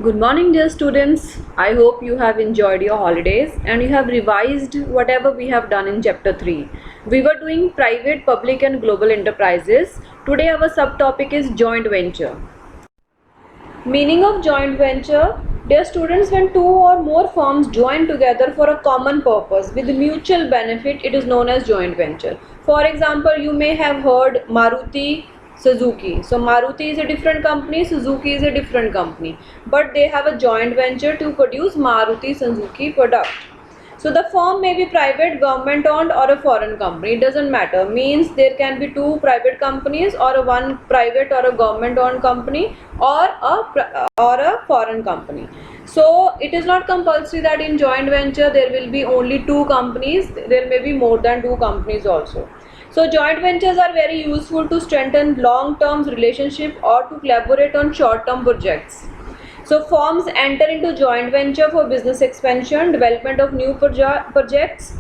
Good morning, dear students. I hope you have enjoyed your holidays and you have revised whatever we have done in chapter 3. We were doing private, public and global enterprises. Today our subtopic is joint venture. Meaning of joint venture. Dear students, when two or more firms join together for a common purpose with mutual benefit, it is known as joint venture. For example, you may have heard Maruti, Suzuki. So Maruti is a different company, Suzuki is a different company, but they have a joint venture to produce Maruti Suzuki product. So the firm may be private, government owned or a foreign company. It doesn't matter. Means there can be two private companies or a one private or a government owned company or a foreign company. So it is not compulsory that in joint venture there will be only two companies. There may be more than two companies also. So joint ventures are very useful to strengthen long-term relationship or to collaborate on short-term projects. So firms enter into joint venture for business expansion, development of new projects,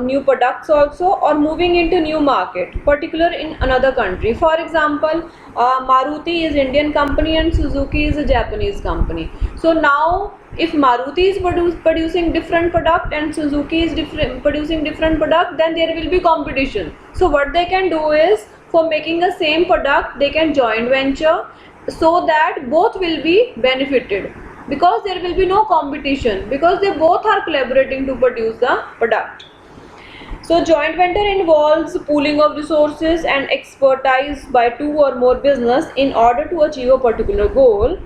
new products also, or moving into new market, particular in another country. For example, Maruti is Indian company and Suzuki is a Japanese company. So now if Maruti is producing different product and Suzuki is producing different product, then there will be competition. So what they can do is, for making the same product, they can joint venture so that both will be benefited, because there will be no competition, because they both are collaborating to produce the product. So joint venture involves pooling of resources and expertise by two or more business in order to achieve a particular goal.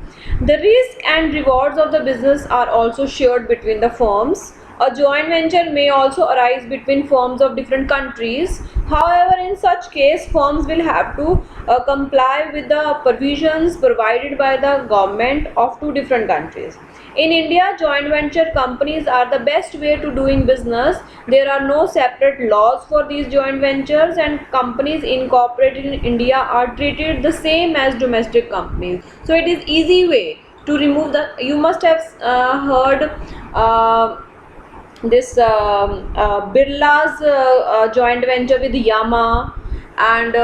The risk and rewards of the business are also shared between the firms. A joint venture may also arise between firms of different countries. However, in such case, firms will have to comply with the provisions provided by the government of two different countries. In India, joint venture companies are the best way to doing business. There are no separate laws for these joint ventures, and companies incorporated in India are treated the same as domestic companies. So it is easy way to remove the, you must have heard this Birla's joint venture with Yamaha and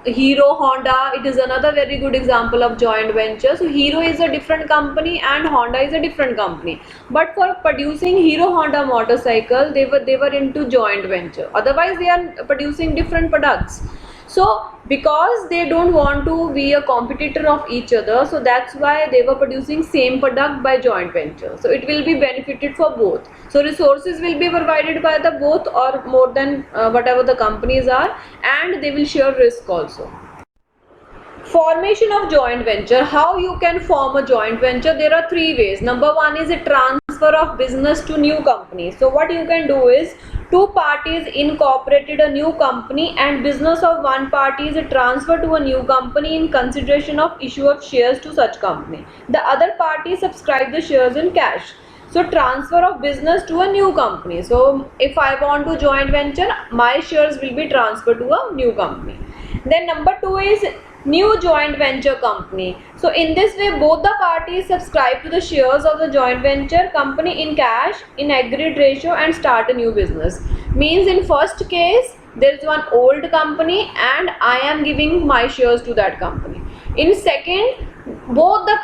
Hero Honda. It is another very good example of joint venture. So Hero is a different company and Honda is a different company, but for producing Hero Honda motorcycle they were into joint venture. Otherwise they are producing different products. So because they don't want to be a competitor of each other, so that's why they were producing same product by joint venture. So it will be benefited for both. So resources will be provided by the both or more than whatever the companies are, and they will share risk also. Formation of joint venture. How you can form a joint venture? There are three ways. Number one is a transfer of business to new company. So what you can do is, two parties incorporated a new company and business of one party is transferred to a new company in consideration of issue of shares to such company. The other party subscribe the shares in cash. So transfer of business to a new company. So if I want to joint venture, my shares will be transferred to a new company. Then number two is new joint venture company. So in this way both the parties subscribe to the shares of the joint venture company in cash in agreed ratio and start a new business. Means in first case there is one old company and I am giving my shares to that company. In second, both the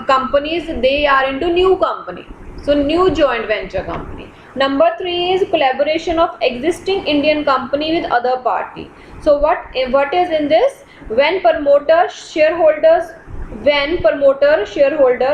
companies, they are into new company. So new joint venture company. Number three is collaboration of existing Indian company with other party. So what is in this? When promoter shareholder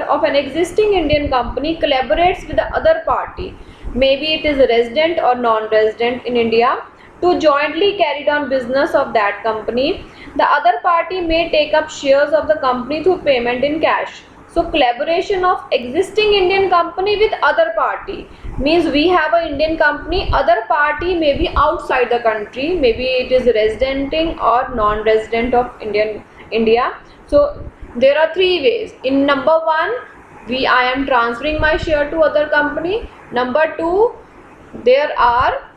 of an existing Indian company collaborates with the other party, maybe it is a resident or non-resident in India, to jointly carry on business of that company, the other party may take up shares of the company through payment in cash. So collaboration of existing Indian company with other party means we have an Indian company, other party may be outside the country, maybe it is residenting or non-resident of India. So there are three ways. In number one, I am transferring my share to other company. Number two, there are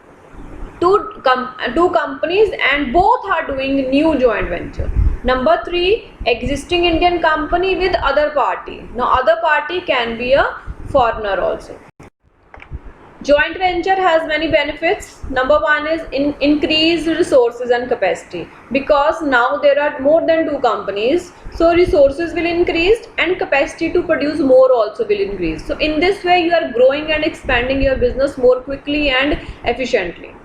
two companies and both are doing new joint venture. Number three, existing Indian company with other party. Now other party can be a foreigner also. Joint venture has many benefits. Number one is increased resources and capacity, because now there are more than two companies, so resources will increase and capacity to produce more also will increase. So in this way you are growing and expanding your business more quickly and efficiently.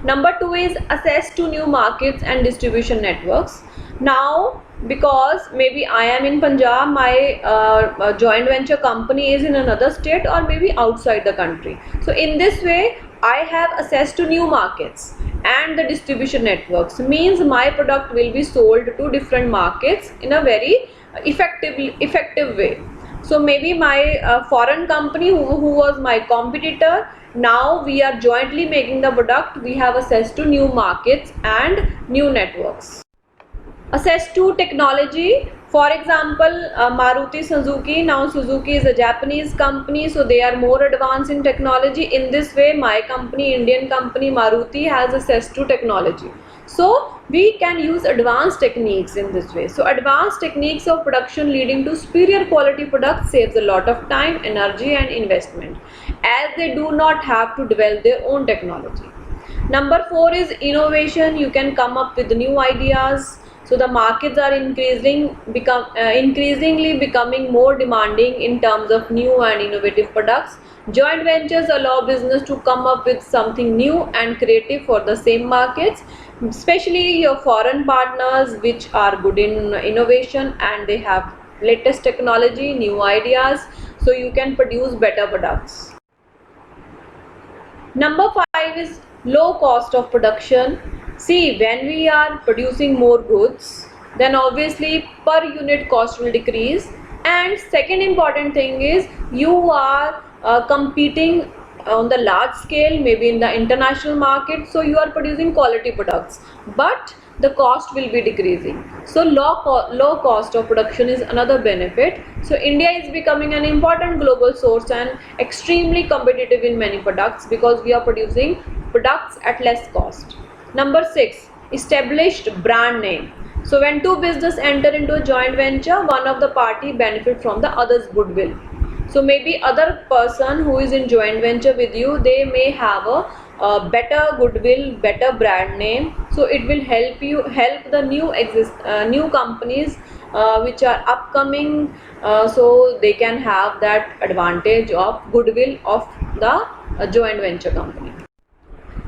Number two is access to new markets and distribution networks. Now, because maybe I am in Punjab, my joint venture company is in another state or maybe outside the country. So in this way, I have access to new markets and the distribution networks. Means my product will be sold to different markets in a very effective way. So maybe my foreign company who was my competitor, now we are jointly making the product, we have access to new markets and new networks. Access to technology, for example, Maruti Suzuki, now Suzuki is a Japanese company, so they are more advanced in technology. In this way my company, Indian company Maruti, has access to technology, so we can use advanced techniques in this way. So advanced techniques of production leading to superior quality products saves a lot of time, energy and investment, as they do not have to develop their own technology. Number four is innovation. You can come up with new ideas. So the markets are increasingly becoming more demanding in terms of new and innovative products. Joint ventures allow business to come up with something new and creative for the same markets, especially your foreign partners which are good in innovation and they have latest technology, new ideas, so you can produce better products. Number five is low cost of production. See, when we are producing more goods, then obviously per unit cost will decrease. And second important thing is you are competing on the large scale, maybe in the international market, so you are producing quality products, but the cost will be decreasing. So low cost of production is another benefit. So India is becoming an important global source and extremely competitive in many products because we are producing products at less cost. Number six, established brand name. So when two business enter into a joint venture, one of the party benefit from the other's goodwill. So maybe other person who is in joint venture with you, they may have a better goodwill, better brand name, so it will help the new companies which are upcoming, so they can have that advantage of goodwill of the joint venture company.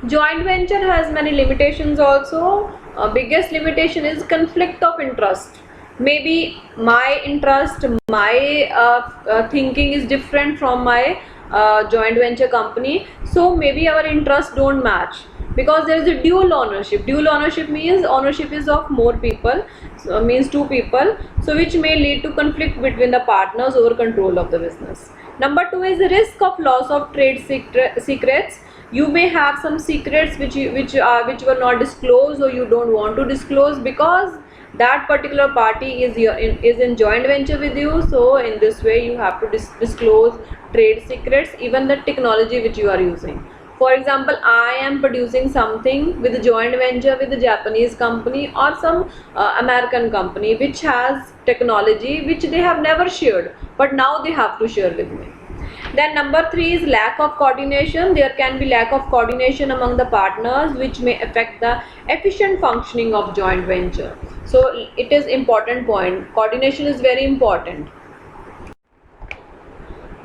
Joint venture has many limitations also. Biggest limitation is conflict of interest. Maybe my interest, my thinking is different from my joint venture company, so maybe our interests don't match, because there is a dual ownership. Dual ownership means ownership is of more people, so means two people, so which may lead to conflict between the partners over control of the business. Number two is the risk of loss of trade secrets. You may have some secrets which were not disclosed, or you don't want to disclose because that particular party is in joint venture with you. So in this way you have to disclose trade secrets, even the technology which you are using. For example, I am producing something with a joint venture with a Japanese company or some American company which has technology which they have never shared, but now they have to share with me. Then number three is lack of coordination. There can be lack of coordination among the partners which may affect the efficient functioning of joint venture. So it is important point. Coordination is very important.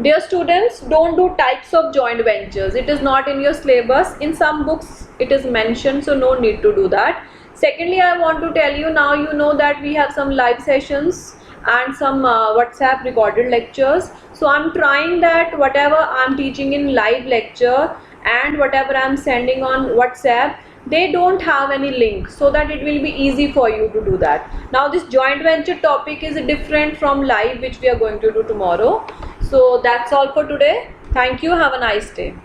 Dear students, don't do types of joint ventures. It is not in your syllabus. In some books it is mentioned, so no need to do that. Secondly, I want to tell you, now you know that we have some live sessions and some WhatsApp recorded lectures. So I'm trying that whatever I'm teaching in live lecture and whatever I'm sending on WhatsApp, they don't have any link, so that it will be easy for you to do that. Now this joint venture topic is different from live which we are going to do tomorrow. So that's all for today. Thank you. Have a nice day.